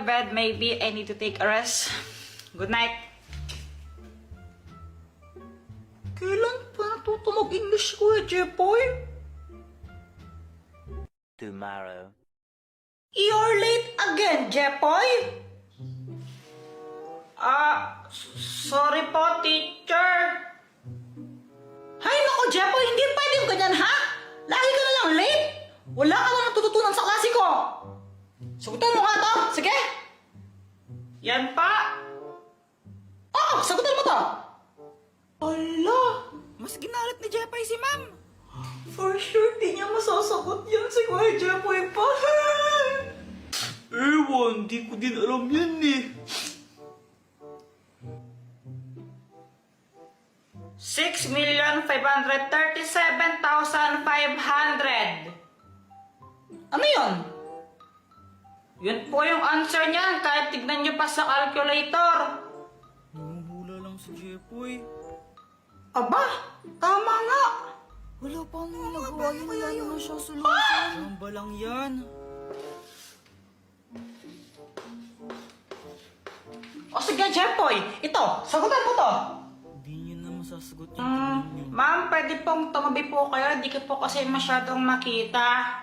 bed. Maybe I need to take a rest. Good night. Kailan pa natuto mag-English ko Jepoy? Tomorrow. You're late again, Jepoy? Sorry po, teacher. Hay nako, Jepoy, hindi pwede yung ganyan, ha? Lagi ka na lang late. Wala ka na natututunan sa klase ko. Sagutan mo nga to. Sige. Yan pa. Sagutan mo to. Ala, mas ginalit ni Jepoy si ma'am. For sure, di niya masasagot yan si Kuya Jepoy pa. Ewan, di ko din alam yan eh. 6,537,500. Ano yun? Yun po yung answer niyan kahit tignan niyo pa sa calculator. Hula lang si Jepoy. Aba, tama nga. Wala pa nga nagawa yun. Wala naman siya solution. Samba lang yan. O sige, Jepoy, ito, sagutan mo to. Hindi niya na masasagot yung tanong niyo. Ma'am, pwede pong tumabi po kayo. Di ko po kasi masyadong makita.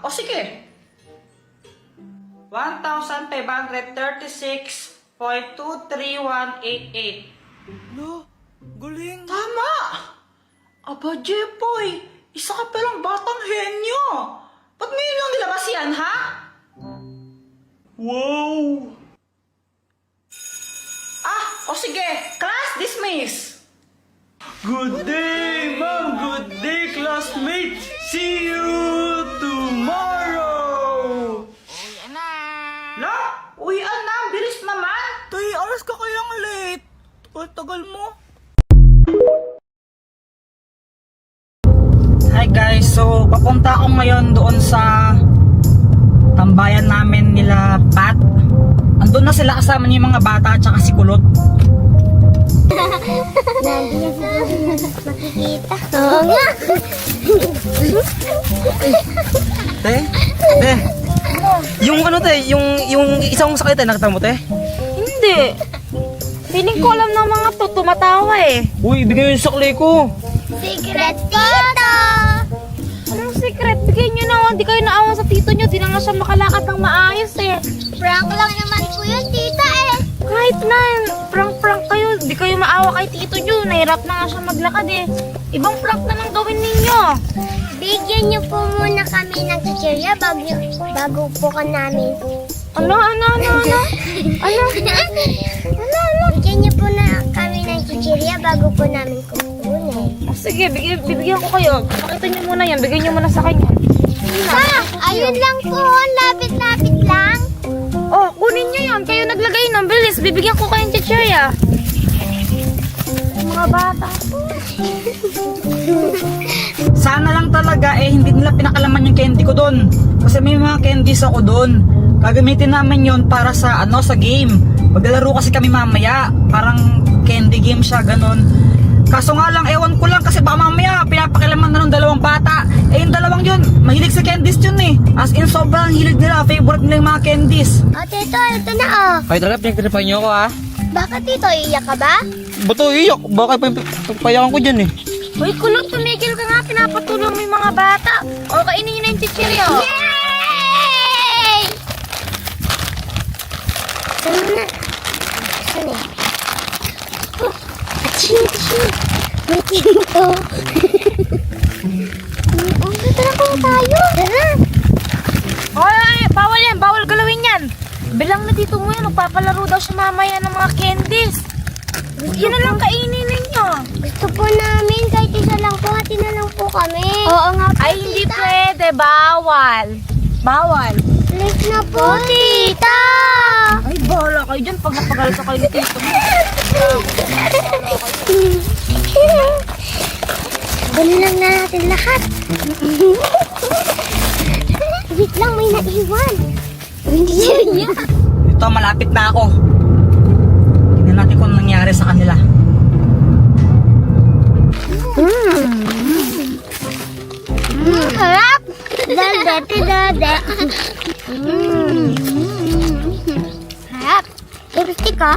O sige. 1,536.23188. Wala, galing. Tama! Aba, Jepoy, isa ka palang batang henyo. Ba't ngayon lang nilabas yan, ha? Wow! O sige, class dismiss. Good day, ma'am! Good day, classmate! See you tomorrow! La, uwian na, bilis naman. Tay, alas ka kayang late. Tagal mo. Hi guys, so papunta ako ngayon doon sa tambayan namin nila Pat. Andun na sila kasama niya yung mga bata at saka si Kulot. Lagi na makikita. Oo nga. Te, yung ano te, yung isang sakit nakita mo te? Hindi. Feeling ko alam ng mga to, tumatawa eh. Uy, bigay yung sakli ko. Secret tito! Anong secret? Bigyan nyo na. Hindi kayo naawa sa tito nyo. Di na nga siya makalakad ng maayos eh. Prank lang naman po yun, tita eh. Kahit na, prank kayo. Di kayo maawa kay tito nyo. Nahirap na nga siya maglakad eh. Ibang prank na lang gawin ninyo. Bigyan nyo po muna kami ng chichirya bago po ka namin. Ano? Bigyan niyo po na kami ng chichirya bago po namin kukunin. Sige, bibigyan ko kayo. Pakita niyo muna yan. Bigyan niyo muna sa kanya. Ayun lang po. Lapit-lapit lang. Oh, kunin niyo yan. Kayo naglagay ng bilis. Bibigyan ko kayong chichirya. Mga bata po. Sana lang talaga hindi nila pinakalaman yung candy ko doon. Kasi may mga candies ako doon. Gagamitin namin yon para sa sa game. Maglalaro kasi kami mamaya. Parang candy game siya, ganun. Kaso nga lang, ewan ko lang kasi baka mamaya pinapakilaman na ng dalawang bata. Yung dalawang yun, mahilig sa candies yun eh. As in, sobrang hilig nila. Favorite nila yung mga candies. O, tito, ito na oh. Ay talaga, pinagtripan niyo ako ha? Bakit tito, iiyak ka ba? Ba't to iyak? Baka payakan ko dyan eh. Uy, Kulot, tumigil ka nga. Pinapatulong mo yung mga bata. O, kainin niyo na yung chichirya. Yay! Saan na? Saan eh? Oh, aching. May tinto. Tara po tayo. Tara. Ay, bawal yan. Bawal galawin yan. Bilang na dito mo yan. Magpapalaro daw siya mamaya ng mga candies. Yan na lang kainin ninyo. Gusto po namin kahit isa lang po. Hati na lang po kami. Oo nga po. Ay, tita. hindi pwede. Bawal. Bawal. Please na po, tita. Ay, bahala kayo dyan pag napagalit sa kayo ni tito mo. Gano'n lang natin lahat. Wait lang, may naiwan. Hindi niya. Ito, malapit na ako. Tingnan natin kung anong nangyari sa kanila. Harap! Dada, dada. ka?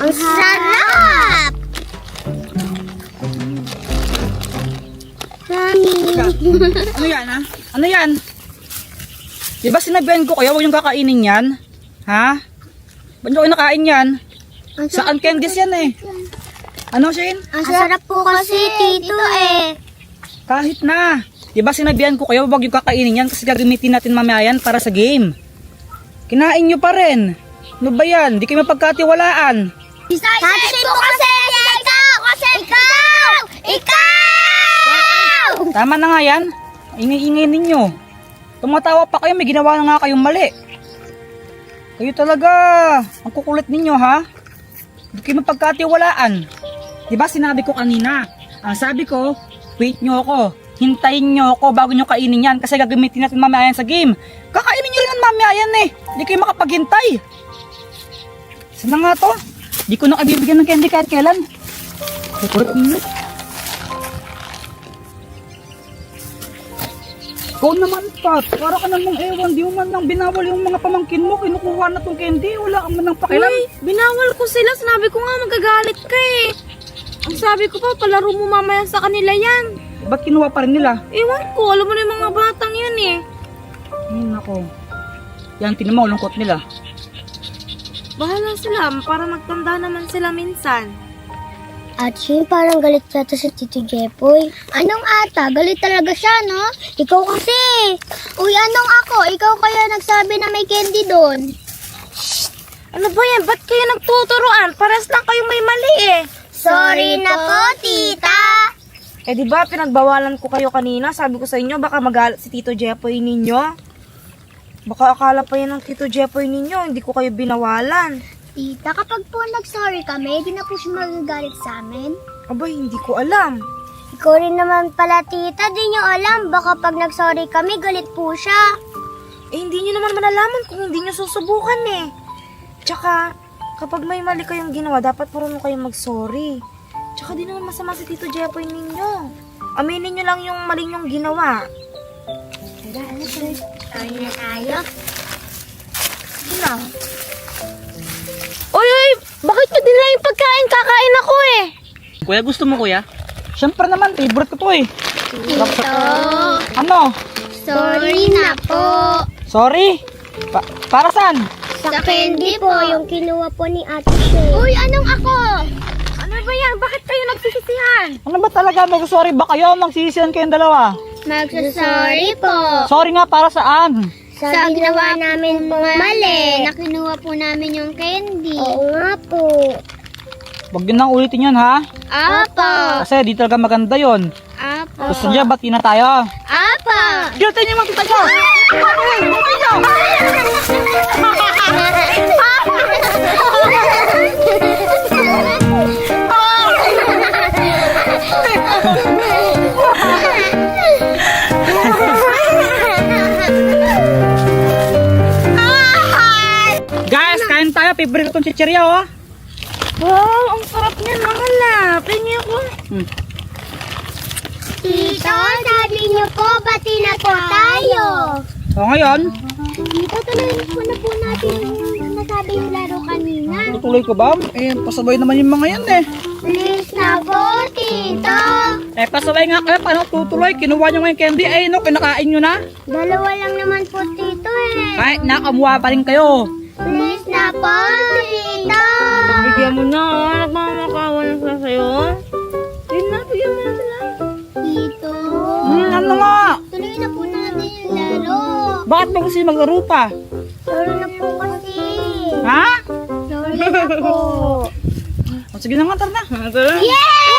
Ang sarap! Ano yan, ha? Ano yan? Di ba sinabihan ko kayo, huwag yung kakainin yan? Ha? Ba't nyo kinakain yan? Saan candies yan eh? Ano, Shane? Ang sarap po kasi, Tito eh. Kahit na. Di ba sinabihan ko kayo, huwag yung kakainin yan kasi gagamitin natin mamaya yan para sa game. Kinain nyo pa rin. Ano ba yan? Di kayo mapagkatiwalaan. Kasi po kasi, ikaw! Tama na nga yan. Ingay-ingay ninyo. Tumatawa pa kayo, may ginawa na nga kayong mali. Kayo talaga, ang kukulit ninyo ha. Di kayo mapagkatiwalaan. Diba sinabi ko kanina, ang sabi ko, wait nyo ako. Hintayin nyo ako bago nyo kainin yan kasi gagamitin natin mamaya yan sa game. Kakainin nyo rin yan mamaya yan eh. Di kayo makapaghintay. Sana nga to? Di ko na kabibigyan ng candy kahit kailan. Kukulit ninyo. Ikaw naman, Pat. Para ka namang ewan. Di mo man lang binawal yung mga pamangkin mo. Kinukuha na tong candy. Wala ka man lang pakialam. Uy, binawal ko sila. Sinabi ko nga magagalit ka eh. Ang sabi ko pa, palaro mo mamaya sa kanila yan. Ba't kinuha pa rin nila? Ewan ko, alam mo na yung mga batang yan eh. Ay, nako. Yan, tinan mo, lungkot nila. Bahala sila, para magtanda naman sila minsan. At Shane, parang galit yata si Tito Jepoy. Anong ata? Galit talaga siya, no? Ikaw kasi. Uy, anong ako? Ikaw kaya nagsabi na may candy doon. Ano ba yan? Ba't kayo nagtuturoan? Pares lang kayo may mali eh. Sorry na po, tita. Eh di ba pinagbawalan ko kayo kanina? Sabi ko sa inyo, baka magalit si Tito Jepoy ninyo. Baka akala pa yan ng Tito Jepoy ninyo, hindi ko kayo binawalan. Tita, kapag po nag-sorry kami, di na po siya magagalit sa amin. Abay, hindi ko alam. Ikaw rin naman pala, tita. Di nyo alam, baka pag nag-sorry kami, galit po siya. Eh, hindi nyo naman malalaman kung hindi nyo susubukan eh. Tsaka, kapag may mali kayong ginawa, dapat marunong kayong mag-sorry. Tsaka di naman masama si Tito Jepoy ninyo. Aminin nyo lang yung mali nyong ginawa. Tara, ano sir? Sorry na tayo. Sige na. Uy! Bakit nyo dinala yung pagkain? Kakain ako eh. Kuya, gusto mo kuya? Siyempre naman, favorite ko to eh. Tito, Ano? sorry na po. Sorry? Para saan? Sa candy po, yung kinuha po ni Ate Shane. Uy, anong ako? Ano ba yan? Bakit kayo nagsisisihan? Ano ba talaga? Mag-sorry ba kayo? Magsisisihan kayong dalawa? Magsasorry po. Sorry nga, para saan? Sa ginawa namin po mali. Nakinuha po namin yung candy. Oo nga po. Huwag yun nang ulitin yun ha? Apo. Kasi di talaga maganda yun. Apo. Gusto niya, bati na tayo. Apo. Gilta niyo mga kita niyo! Guys, kain tayo. Favorite kong chichirya oh. Wow, ang sarap niyan. Mahal. Pengi ako. Tito, sabi niyo po, bati na po tayo. So ngayon, Tito, tuloy na po natin yung nasabi yung laro kanina. tutuloy ko ba? Eh, pasabay naman yung mga yan eh. Please na po, Tito. Eh, pasabay nga kayo. Paano tutuloy? Kinuha nyo nga yung candy. Eh, no, kinakain nyo na. Dalawa lang naman po, Tito eh. Kahit nakamuha pa rin kayo. Please na po, Tito. Bigyan mo na. Nagmamakawa na sila sa'yo. Yun na, bigyan mo na sila. Tito. Ano nga? Tuloy na po natin yung laro. Bakit ba kasi maglaro pa? Sorry na po kasi. Ha? Sorry na po. O, sige na nga, tara na. Yay!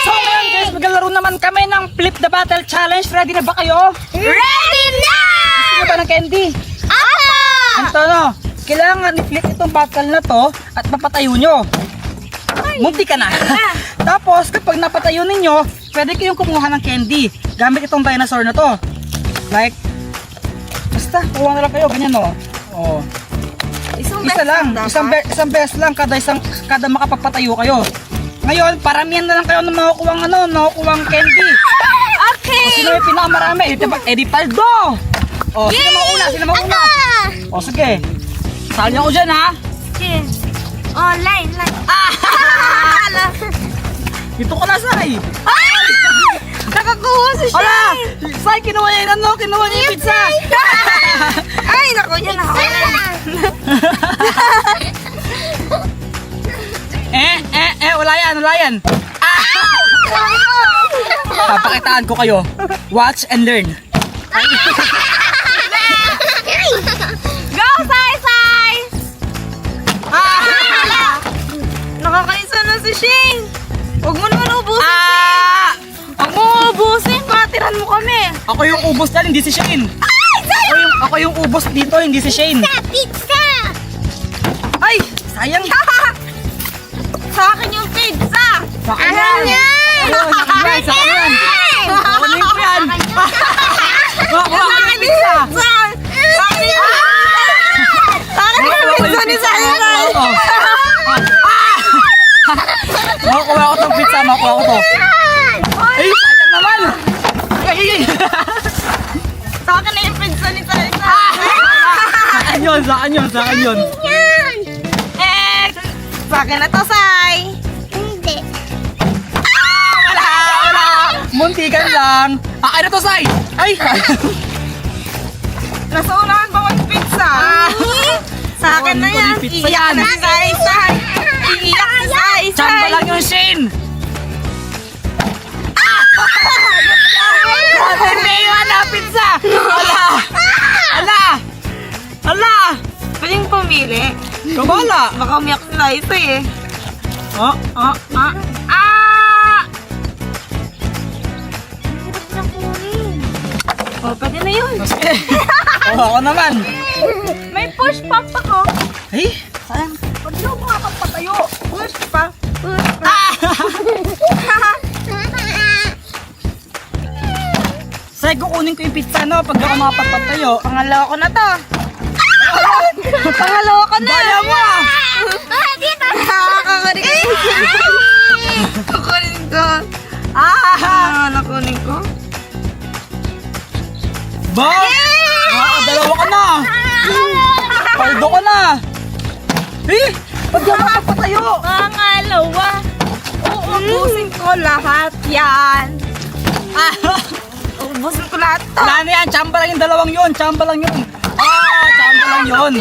So ngayon guys, maglalaro naman kami ng Flip the Battle Challenge. Ready na ba kayo? Ready na! Gusto nyo ba ng candy? Ako! Ito no, kailangan i-flip itong battle na to at papatayo nyo. Munti ka na. Tapos kapag napatayo ninyo, pwede kayong kumuha ng candy gamit itong dinosaur na to. Like, basta, kuha na lang kayo, ganyan no. Oh. Isa lang, isang beses lang kada makapagpatayo kayo. Ngayon, paramihan na lang kayo ng makukuhang candy. O, sino yung pinakamarami? Eddie Paldo! O, sino mauna? Sino mauna? O, sige. Sali ako dyan, ha? Okay. Oh, line. Dito ka na, Sai. Nakakuha si Hala! Shane. Sai, kinuha niya yung kinuha niya yung pizza. Ay, naku, yan ako. Wala yan. Papakitaan ko kayo. Watch and learn. Go, Sai! Nakakaisa na si Shane. Huwag mo naman ubusin, Shane. Huwag mo ubusin. Patiran mo kami. Ako yung ubos dyan, hindi si Shane. Ako yung ubos dito, hindi si Shane. Pizza! Ay, sayang. Sa akin yung pizza. Sa akin yan. Ayun, sa akin yan, sa akin yan. Kunin ko yan. Kuha ko yung pizza. Sa akin yung pizza ni Sai. Makukuha ko tong pizza, makukuha ko to. Ay, sayang naman. Ay. Sa akin na yung pizza ni Sai. Sa akin yun. Sa akin na to, Sai. Hindi. Wala. Muntikan lang. Akin na to, Sai. Ay. Nasa unahan ba yung pizza? Sa akin na Ano ba yan. yung pizza Iiyak yan? na si Sai. Iiyak si Sai. Tsamba lang yung Shane. Hindi yun na pizza. Ala. Pwedeng pumili. Kabala. Baka umiyak si Liza eh. Ah. Hirap na kunin. Oh, pwede na yun. Sige. Ako naman. May push pop ako. Ay, sayang. Pwede na makakapatayo. Push pa. Say, kukunin ko yung pizza, no? Pag ako makapagpatayo. Pangalawa ko na to. Pangalawa ko na. Daya mo ah. Dito! Nakakakunin ko. Kukunin ko. Nakunin ko. Ba? Dalawa ka na. Paldo ka na. Eh, pag ako makapagpatayo. Pangalawa. Uubusin ko lahat yan. Uubusin ko lahat to. Wala na yan, tsamba lang yung dalawang yun. Tsamba lang yun. Tsamba lang yun.